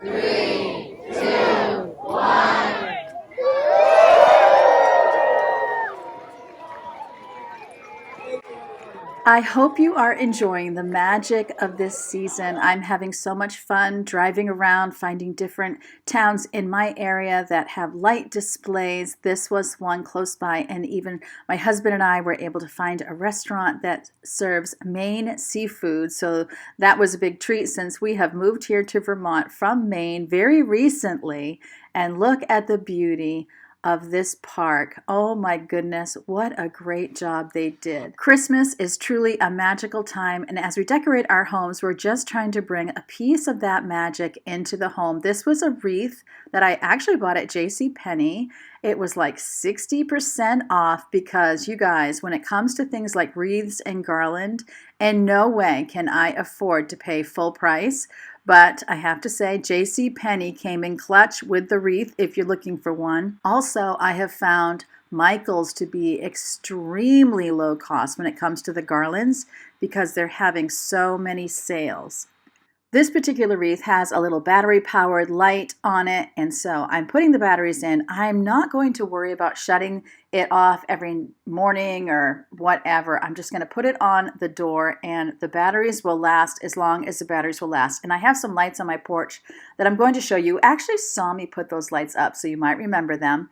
Three, two, one. I hope you are enjoying the magic of this season. I'm having so much fun driving around, finding different towns in my area that have light displays. This was one close by, and even my husband and I were able to find a restaurant that serves Maine seafood. So that was a big treat since we have moved here to Vermont from Maine very recently. And look at the beauty of this park. Oh my goodness, what a great job they did. Christmas is truly a magical time, and as we decorate our homes, we're just trying to bring a piece of that magic into the home. This was a wreath that I actually bought at JCPenney. It was like 60% off because you guys, when it comes to things like wreaths and garland, in no way can I afford to pay full price. But I have to say, JCPenney came in clutch with the wreath if you're looking for one. Also, I have found Michael's to be extremely low cost when it comes to the garlands because they're having so many sales. This particular wreath has a little battery powered light on it, and so I'm putting the batteries in. I'm not going to worry about shutting it off every morning or whatever. I'm just going to put it on the door, and the batteries will last as long as the batteries will last. And I have some lights on my porch that I'm going to show you. Actually saw me put those lights up, so you might remember them.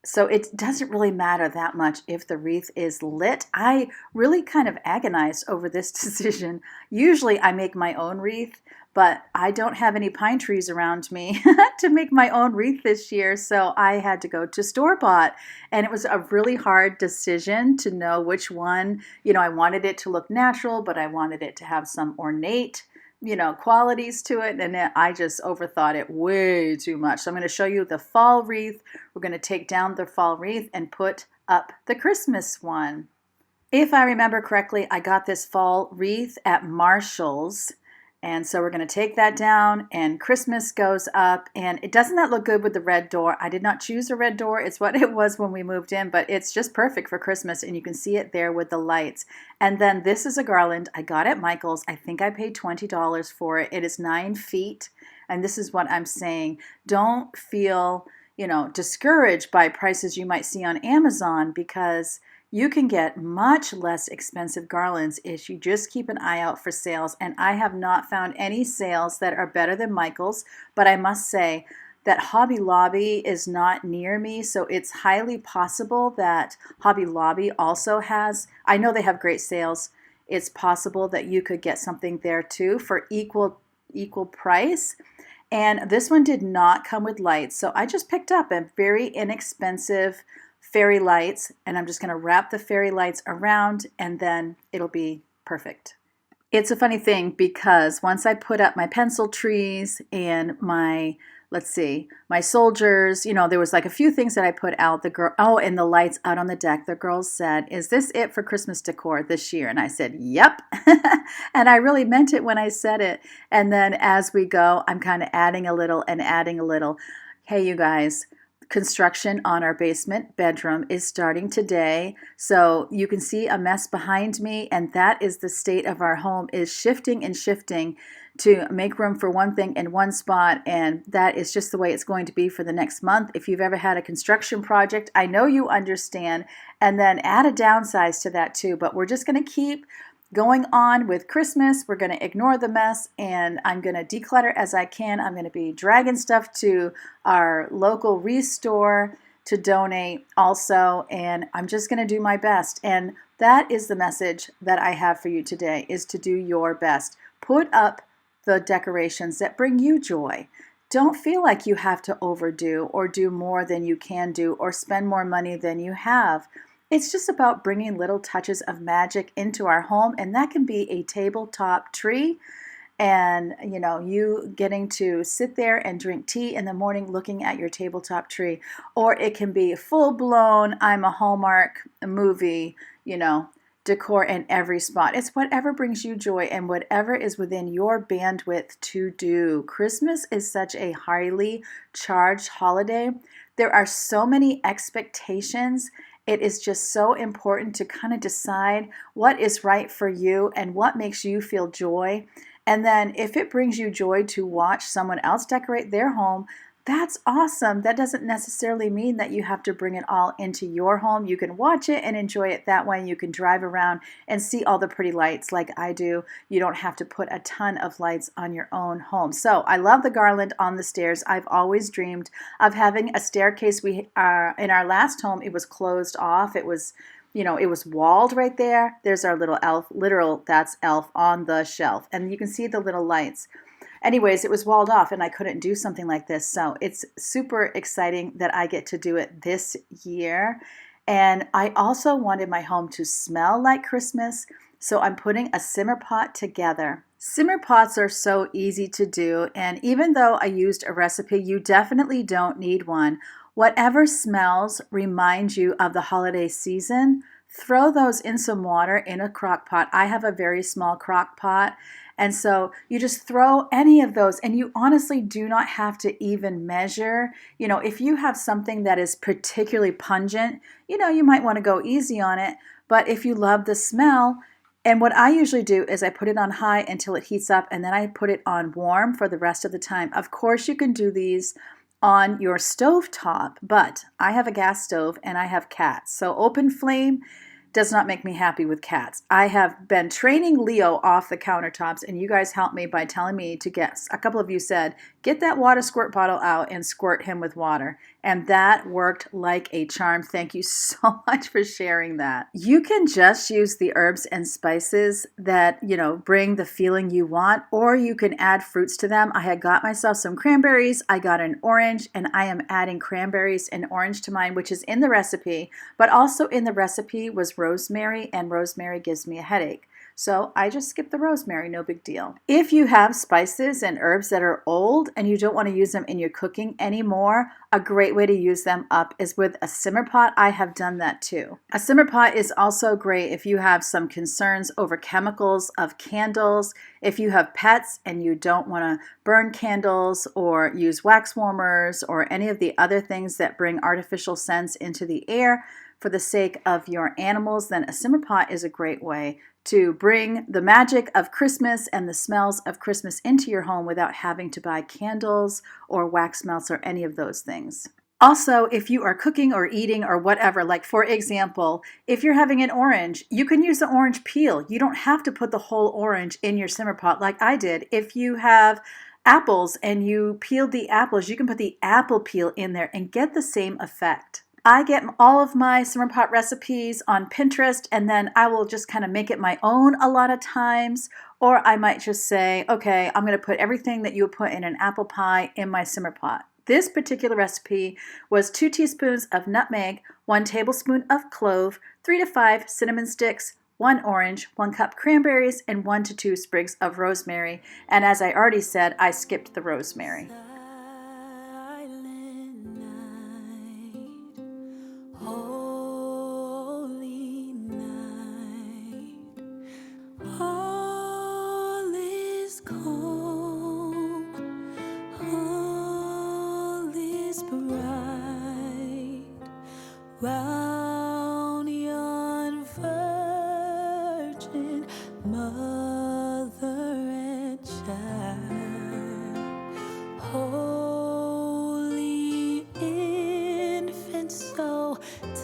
So it doesn't really matter that much if the wreath is lit. I really kind of agonized over this decision. Usually I make my own wreath, but I don't have any pine trees around me to make my own wreath this year, so I had to go to store-bought. And it was a really hard decision to know which one. I wanted it to look natural, but I wanted it to have some ornate qualities to it, and I just overthought it way too much. So I'm going to show you the fall wreath. We're going to take down the fall wreath and put up the Christmas one. If I remember correctly, I got this fall wreath at Marshall's. And so we're going to take that down, and Christmas goes up, and doesn't that look good with the red door? I did not choose a red door. It's what it was when we moved in, but it's just perfect for Christmas, and you can see it there with the lights. And then this is a garland I got at Michael's. I think I paid $20 for it. It is 9 feet, and this is what I'm saying. Don't feel, discouraged by prices you might see on Amazon, because you can get much less expensive garlands if you just keep an eye out for sales. And I have not found any sales that are better than Michael's, but I must say that Hobby Lobby is not near me, so it's highly possible that Hobby Lobby also has, I know they have great sales. It's possible that you could get something there too for equal price. And this one did not come with lights, so I just picked up a very inexpensive fairy lights, and I'm just going to wrap the fairy lights around, and then it'll be perfect. It's a funny thing because once I put up my pencil trees and my soldiers, there was like a few things that I put out. And the lights out on the deck. The girls said, "Is this it for Christmas decor this year?" And I said, "Yep." And I really meant it when I said it. And then as we go, I'm kind of adding a little and adding a little. Hey, you guys. Construction on our basement bedroom is starting today. So you can see a mess behind me, and that is the state of our home, is shifting and shifting to make room for one thing in one spot, and that is just the way it's going to be for the next month. If you've ever had a construction project, I know you understand, and then add a downsize to that too, but we're just going to keep going on with Christmas. We're going to ignore the mess, and I'm going to declutter as I can. I'm going to be dragging stuff to our local restore to donate also, and I'm just going to do my best. And that is the message that I have for you today, is to do your best. Put up the decorations that bring you joy. Don't feel like you have to overdo or do more than you can do or spend more money than you have. It's just about bringing little touches of magic into our home, and that can be a tabletop tree, and you getting to sit there and drink tea in the morning looking at your tabletop tree, or it can be full-blown I'm a Hallmark movie, decor in every spot. It's whatever brings you joy and whatever is within your bandwidth to do. Christmas is such a highly charged holiday. There are so many expectations. It is just so important to kind of decide what is right for you and what makes you feel joy. And then if it brings you joy to watch someone else decorate their home, that's awesome. That doesn't necessarily mean that you have to bring it all into your home. You can watch it and enjoy it that way. You can drive around and see all the pretty lights like I do. You don't have to put a ton of lights on your own home. So I love the garland on the stairs. I've always dreamed of having a staircase. We are in our last home, it was closed off. It was, it was walled right there. There's our little elf, literal, that's elf on the shelf. And you can see the little lights. Anyways, it was walled off and I couldn't do something like this. So it's super exciting that I get to do it this year. And I also wanted my home to smell like Christmas. So I'm putting a simmer pot together. Simmer pots are so easy to do. And even though I used a recipe, you definitely don't need one. Whatever smells remind you of the holiday season, throw those in some water in a crock pot. I have a very small crock pot. And so you just throw any of those, and you honestly do not have to even measure. If you have something that is particularly pungent, you might want to go easy on it. But if you love the smell, and what I usually do is I put it on high until it heats up, and then I put it on warm for the rest of the time. Of course, you can do these on your stove top, but I have a gas stove and I have cats. So open flame does not make me happy with cats. I have been training Leo off the countertops, and you guys helped me by telling me to a couple of you said, get that water squirt bottle out and squirt him with water. And that worked like a charm. Thank you so much for sharing that. You can just use the herbs and spices that, bring the feeling you want, or you can add fruits to them. I had got myself some cranberries. I got an orange, and I am adding cranberries and orange to mine, which is in the recipe, but also in the recipe was rosemary, and rosemary gives me a headache. So I just skip the rosemary, no big deal. If you have spices and herbs that are old and you don't want to use them in your cooking anymore, a great way to use them up is with a simmer pot. I have done that too. A simmer pot is also great if you have some concerns over chemicals of candles. If you have pets and you don't want to burn candles or use wax warmers or any of the other things that bring artificial scents into the air for the sake of your animals, then a simmer pot is a great way to bring the magic of Christmas and the smells of Christmas into your home without having to buy candles or wax melts or any of those things. Also, if you are cooking or eating or whatever, like for example, if you're having an orange, you can use the orange peel. You don't have to put the whole orange in your simmer pot like I did. If you have apples and you peeled the apples, you can put the apple peel in there and get the same effect. I get all of my simmer pot recipes on Pinterest, and then I will just kind of make it my own a lot of times. Or I might just say, okay, I'm going to put everything that you would put in an apple pie in my simmer pot. This particular recipe was 2 teaspoons of nutmeg, 1 tablespoon of clove, 3 to 5 cinnamon sticks, 1 orange, 1 cup cranberries, and 1 to 2 sprigs of rosemary. And as I already said, I skipped the rosemary. Round yon virgin mother and child, holy infant, so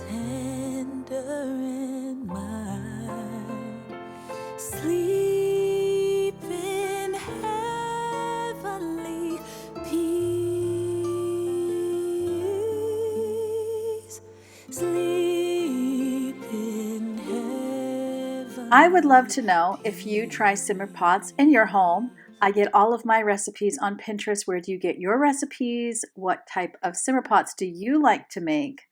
tender and mild, sleep in heavenly peace. Sleep in heaven. I would love to know if you try simmer pots in your home. I get all of my recipes on Pinterest. Where do you get your recipes? What type of simmer pots do you like to make?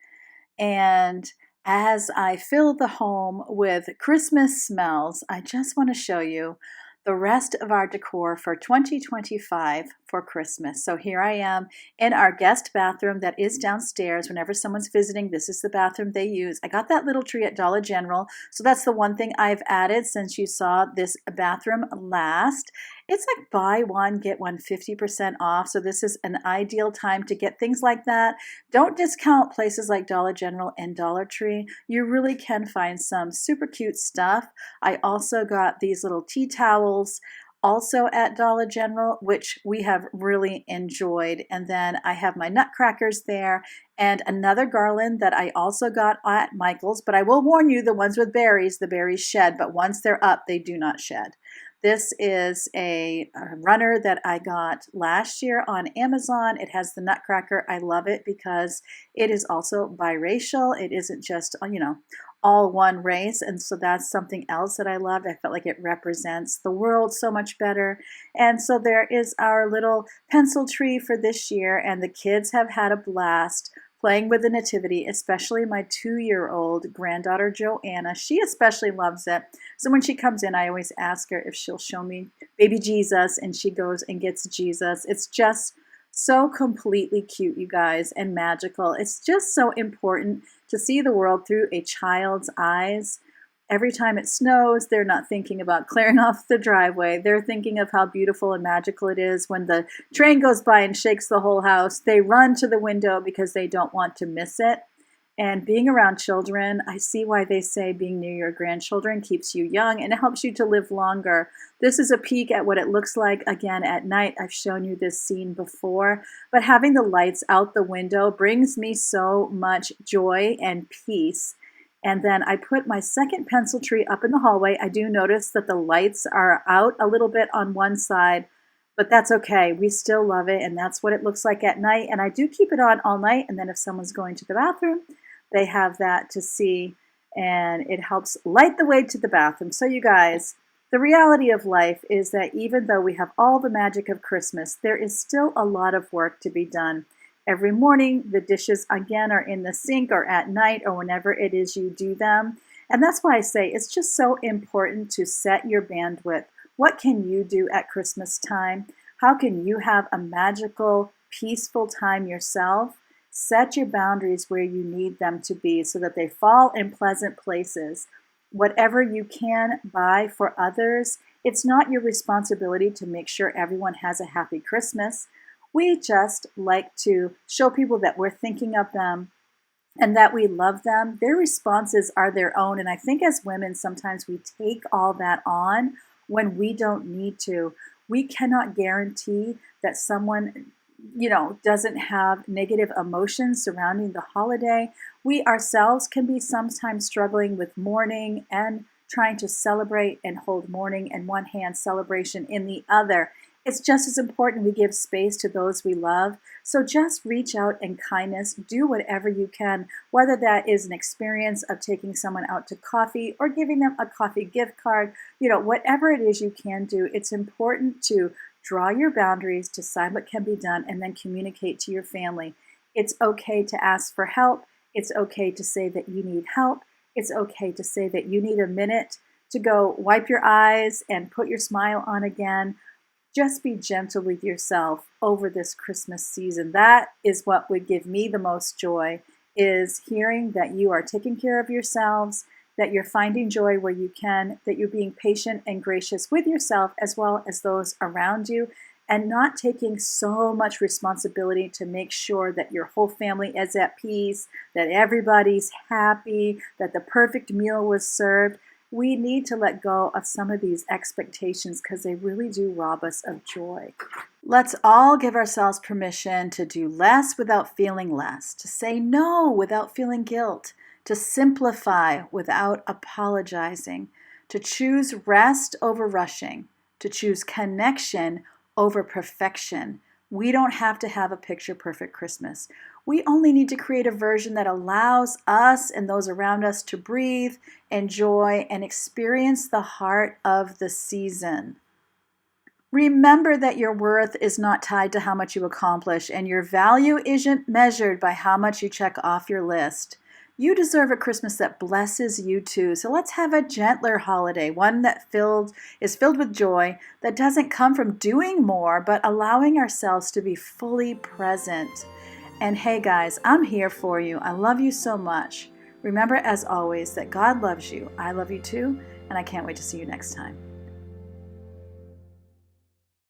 And as I fill the home with Christmas smells, I just want to show you the rest of our decor for 2025 for Christmas. So here I am in our guest bathroom that is downstairs. Whenever someone's visiting, this is the bathroom they use. I got that little tree at Dollar General, so that's the one thing I've added since you saw this bathroom last. It's like buy one, get one 50% off. So this is an ideal time to get things like that. Don't discount places like Dollar General and Dollar Tree. You really can find some super cute stuff. I also got these little tea towels also at Dollar General, which we have really enjoyed. And then I have my nutcrackers there and another garland that I also got at Michael's. But I will warn you, the ones with berries, the berries shed, but once they're up, they do not shed. This is a runner that I got last year on Amazon. It has the nutcracker. I love it because it is also biracial. It isn't just, all one race. And so that's something else that I loved. I felt like it represents the world so much better. And so there is our little pencil tree for this year. And the kids have had a blast playing with the nativity, especially my 2-year-old granddaughter, Joanna. She especially loves it. So when she comes in, I always ask her if she'll show me baby Jesus, and she goes and gets Jesus. It's just so completely cute, you guys, and magical. It's just so important to see the world through a child's eyes. Every time it snows, they're not thinking about clearing off the driveway. They're thinking of how beautiful and magical it is. When the train goes by and shakes the whole house, they run to the window because they don't want to miss it. And being around children, I see why they say being near your grandchildren keeps you young and it helps you to live longer. This is a peek at what it looks like again at night. I've shown you this scene before, but having the lights out the window brings me so much joy and peace. And then I put my second pencil tree up in the hallway. I do notice that the lights are out a little bit on one side, but that's okay. We still love it, and that's what it looks like at night. And I do keep it on all night, and then if someone's going to the bathroom, they have that to see, and it helps light the way to the bathroom. So you guys, the reality of life is that even though we have all the magic of Christmas, there is still a lot of work to be done. Every morning, the dishes again are in the sink, or at night, or whenever it is you do them. And that's why I say it's just so important to set your bandwidth. What can you do at Christmas time? How can you have a magical, peaceful time yourself? Set your boundaries where you need them to be so that they fall in pleasant places. Whatever you can buy for others, it's not your responsibility to make sure everyone has a happy Christmas. We just like to show people that we're thinking of them and that we love them. Their responses are their own. And I think as women, sometimes we take all that on when we don't need to. We cannot guarantee that someone doesn't have negative emotions surrounding the holiday. We ourselves can be sometimes struggling with mourning and trying to celebrate and hold mourning in one hand, celebration in the other. It's just as important we give space to those we love. So just reach out in kindness, do whatever you can, whether that is an experience of taking someone out to coffee or giving them a coffee gift card, whatever it is you can do. It's important to draw your boundaries, decide what can be done, and then communicate to your family. It's okay to ask for help. It's okay to say that you need help. It's okay to say that you need a minute to go wipe your eyes and put your smile on again. Just be gentle with yourself over this Christmas season. That is what would give me the most joy, is hearing that you are taking care of yourselves, that you're finding joy where you can, that you're being patient and gracious with yourself as well as those around you, and not taking so much responsibility to make sure that your whole family is at peace, that everybody's happy, that the perfect meal was served. We need to let go of some of these expectations because they really do rob us of joy. Let's all give ourselves permission to do less without feeling less, to say no without feeling guilt, to simplify without apologizing, to choose rest over rushing, to choose connection over perfection. We don't have to have a picture-perfect Christmas. We only need to create a version that allows us and those around us to breathe, enjoy, and experience the heart of the season. Remember that your worth is not tied to how much you accomplish, and your value isn't measured by how much you check off your list. You deserve a Christmas that blesses you too. So let's have a gentler holiday, one that is filled with joy, that doesn't come from doing more, but allowing ourselves to be fully present. And hey guys, I'm here for you. I love you so much. Remember, as always, that God loves you. I love you too, and I can't wait to see you next time.